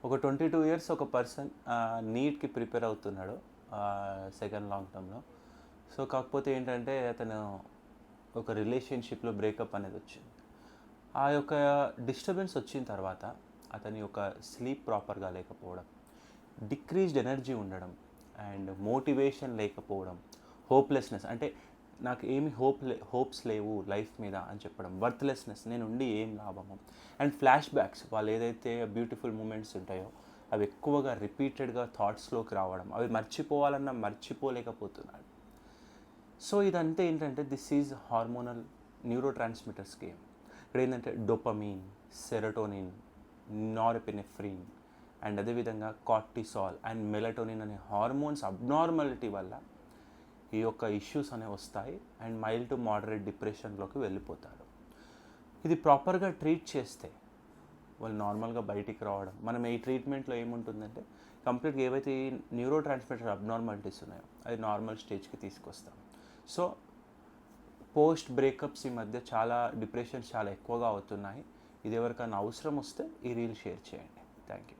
ఒక 22 ఇయర్స్ ఒక person నీట్‌కి prepare అవుతున్నాడు సెకండ్ లాంగ్ టర్మ్‌లో. సో, కాకపోతే ఏంటంటే అతను ఒక రిలేషన్‌షిప్‌లో బ్రేకప్ అనేది వచ్చింది. ఆ యొక్క డిస్టర్బెన్స్ వచ్చిన తర్వాత అతని యొక్క స్లీప్ ప్రాపర్‌గా లేకపోవడం, డిక్రీజ్డ్ ఎనర్జీ ఉండడం అండ్ మోటివేషన్ లేకపోవడం, హోప్‌లెస్‌నెస్ అంటే నాకు ఏమి హోప్స్ లేవు లైఫ్ మీద అని చెప్పడం, వర్త్‌లెస్‌నెస్ నేనుండి ఏం లాభము అండ్ ఫ్లాష్ బ్యాక్స్ వాళ్ళు ఏదైతే బ్యూటిఫుల్ మూమెంట్స్ ఉంటాయో అవి ఎక్కువగా రిపీటెడ్‌గా థాట్స్‌లోకి రావడం, అవి మర్చిపోవాలన్నా మర్చిపోలేకపోతున్నాడు. సో ఇదంతా ఏంటంటే this is hormonal neuro transmitters game. ఇక్కడ ఏంటంటే డోపమీన్, సెరోటోనిన్, నార్ఎపినెఫ్రిన్ అండ్ అదేవిధంగా కార్టిసాల్ అండ్ మెలటోనిన్ అనే హార్మోన్స్ అబ్నార్మాలిటీ వల్ల ఈ యొక్క ఇష్యూస్ అనేవి వస్తాయి అండ్ మైల్డ్ టు మోడరేట్ డిప్రెషన్లోకి వెళ్ళిపోతారు. ఇది ప్రాపర్గా ట్రీట్ చేస్తే వాళ్ళు నార్మల్గా బయటికి రావడం. మనం ఈ ట్రీట్మెంట్లో ఏముంటుందంటే కంప్లీట్గా ఏవైతే ఈ న్యూరో ట్రాన్స్మిటర్ అబ్నార్మాలిటీస్ ఉన్నాయో అది నార్మల్ స్టేజ్కి తీసుకొస్తాం. సో పోస్ట్ బ్రేకప్స్ ఈ మధ్య చాలా డిప్రెషన్స్ చాలా ఎక్కువగా అవుతున్నాయి. ఇది ఎవరికైనా అవసరం వస్తే ఈ రీల్ షేర్ చేయండి. Thank you.